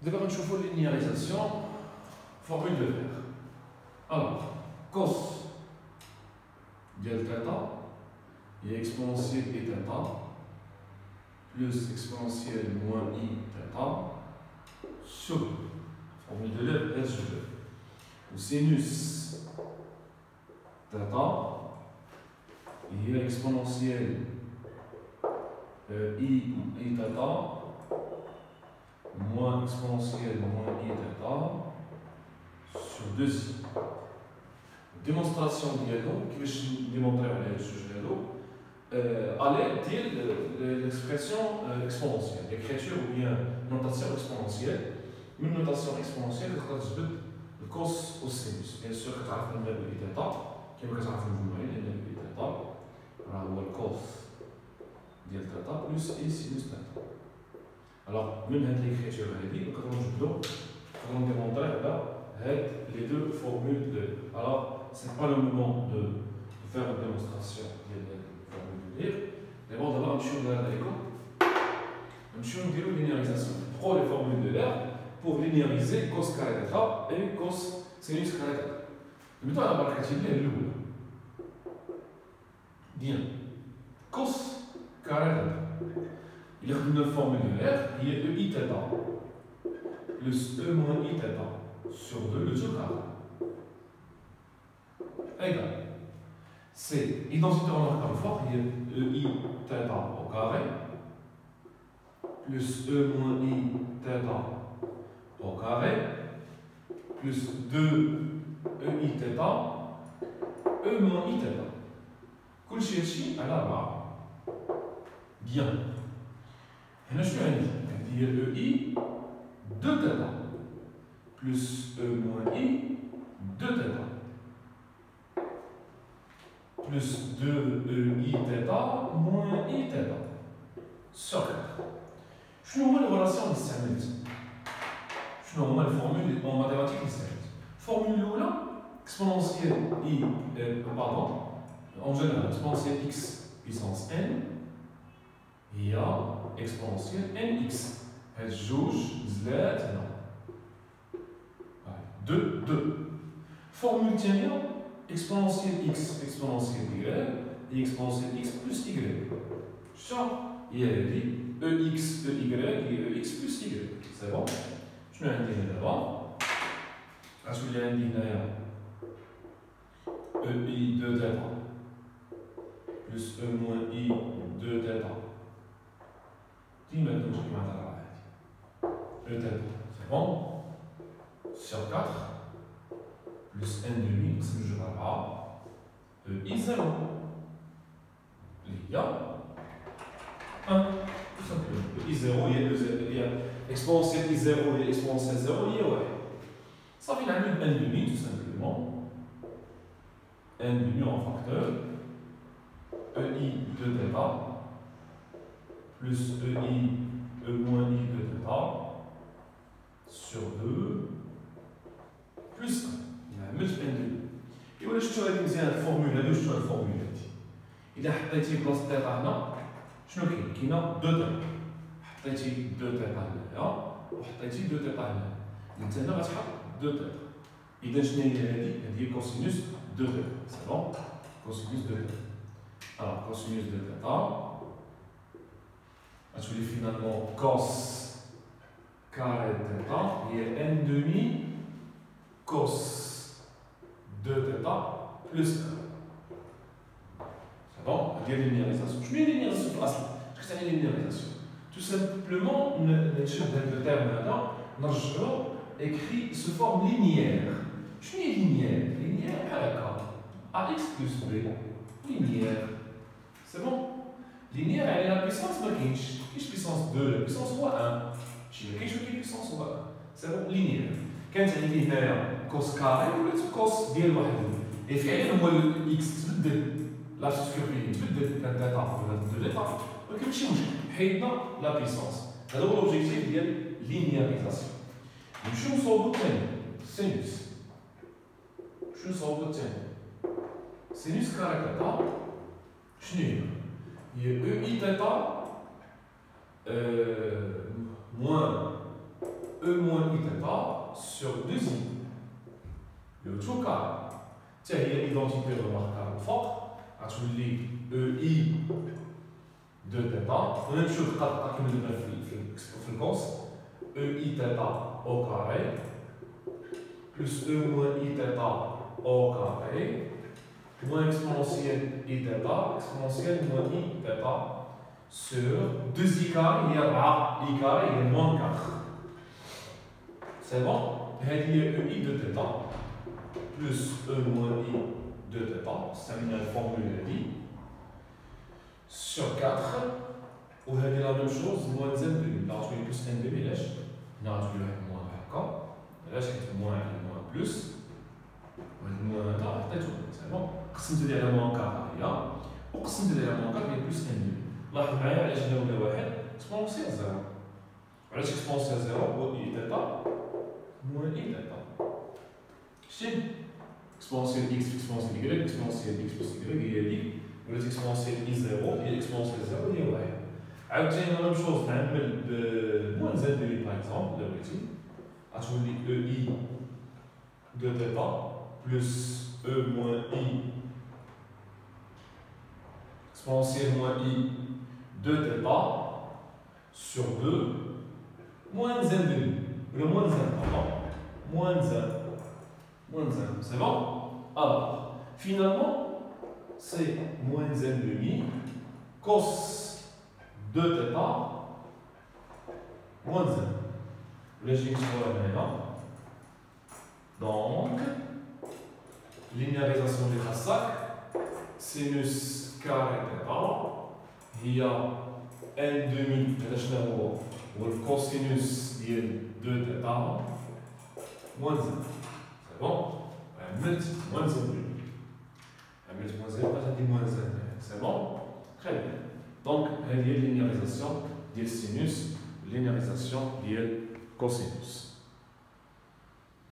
D'abord, on chauffe la linéarisation, formule de R. Alors, cos del θ est exponentielle et θ plus exponentielle moins I θ sur formule de R S sur le sinus θ est exponentielle I θ moins exponentielle moins I θ sur 2i. Démonstration dialogue qui va démontrer le sujet à l'aide de l'expression exponentielle, l'écriture ou bien notation exponentielle. Une notation exponentielle qui le cos au sinus. Bien sûr, que tu as le verbe I θ, qui est le θ, هو الكوس ديال θ plus I sinus θ. Alors, من هاد l'écriture هادي نقدروا démontrer les deux formules de. Alors, ce n'est pas le moment de faire une démonstration de la formule de lire. D'abord, on va faire une linéarisation. Pour les formules de l'air, pour linéariser cos carré θ et cos sinus carré θ. Maintenant, on va calculer le bien. Cos carré θ. Il y a une formule de l'air, il y a E I θ plus E moins I θ sur 2 le tout carré. Égal. C'est identité remarquable fort, il y a E I θ au carré plus E moins I θ au carré plus 2 E I θ E moins I θ. كل شيء على 4. Bien. هنا شنو عندي؟ عندي E I 2 θ plus E moins I 2 θ plus 2 E I θ moins I θ sur 4. شنو هما الريلاسيون اللي استعملت؟ شنو هما الفورمول en mathématiques اللي استعملت؟ الفورمول الأولى exponentielle I pardon en général exponentielle x puissance n هي exponentielle nx. هاد جوج زلات هنا 2 formule الثانية exponentielle x exponentielle y et exponentielle x plus y. شتو هي هادي ex ey ex plus y. سي بون. شنو عندي هنا دابا؟ غتولي عندي هنايا ei 2 θ plus E moins I 2 θ. ديما نمشي مع الراه هادي. E θ. C'est bon. Sur 4 plus n demi, نقسم جوج على 4. E I 0. اللي هي 1. Tout simplement. E I 0 هي exponentielle I 0 هي exponentielle 0 هي 1. صافي نعمل n demi tout simplement. N demi en facteur. EI 2 θ plus EI E moins I 2 θ sur 2 plus 1. Il y a multiple n demi. Et voilà, شفتوا هذه مزيان الفورمولا هذه شفتوا الفورمولا هذه. إذا حطيتي بلاصة θ هنا شنو كاين؟ كاينة 2 θ. حطيتي 2 θ هنايا وحطيتي 2 θ هنا. أنت هنا غتحط 2 θ. إذا شنو هي هذه؟ هذه هي كوسينوس 2 θ. سي بون؟ كوسينوس 2 θ. Alors, cosinus de θ, je vais finalement cos carré θ, il y a n demi cos 2 θ plus 1. C'est bon? Il y a linéarisation. Je mets linéarisation pour l'asile. Qu'est-ce que c'est linéarisation? Tout simplement, le terme là, écrit sous forme linéaire. Je mets linéaire. Linéaire à la carte. Ax plus b. Linéaire. C'est bon? Linéaire, elle est la puissance de puissance 2, la puissance fois 1. Je vais puissance fois 1. C'est bon? Linéaire. Quand il y a cos carré, ou le cos ديال واحد. Et فعلا هو x تبدل لا سكوبري تبدل كان داتا ولا تبدل داتا ولكن ماشي مشكل حيدنا لا بيسونس. هذا هو لوبجيكتيف ديال لينياريزاسيون. نمشيو نصوبو الثاني سينوس. شنو نصوبو الثاني؟ سينوس كاري θ شنو هي؟ هي E I θ moins E moins I θ sur 2I. Le tout carré. Tiens, il y a l'identité remarquable forte. غتولي EI de θ. ونمشيو للخط كيما درنا في القوس. EI θ au carré plus E moins I θ au carré moins exponentielle I θ exponentielle moins I θ sur 2I carré, il y a I carré, il y a moins 4. C'est bon? Il y a EI de θ plus E moins I de θ, c'est une formule de I, sur 4, ou il y a la même chose, moins n demi. Là, on plus n demi, là, on a moins 4, là, c'est moins plus, moins 4, c'est bon. قسمت على moins 4 هي وقسمت على moins 4 هي plus n demi. لاحظ معايا علاش هنا ولا واحد اكسبونسيال زيرو. علاش اكسبونسيال زيرو هو اي ثيتا موان اي ثيتا. شتي exponentielle x plus exponentielle y, exponentielle x plus y هي هذيك، ولات exponentielle i 0 هي exponentielle 0 هي 1. عاوتاني لا ميم شوز نعمل بموان زد ديالي باغ اكزومبل الا بغيتي، غتولي e i de θ plus e moins i exponentielle moins i de θ sur 2 moins n demi. Le moins n, pardon. Moins n. Moins n. C'est bon? Alors, finalement, c'est moins n demi cos de θ moins n. Là, j'ai une fois maintenant. Donc, linéarisation des traces, sinus carré θ, il y a n demi, ou le cosinus de θ moins n. C'est bon? عملت moins n demi. عملت moins n, pas dit moins n. C'est bon? Très bien. Donc, هذه هي linéarisation ديال sinus, linéarisation ديال cosinus.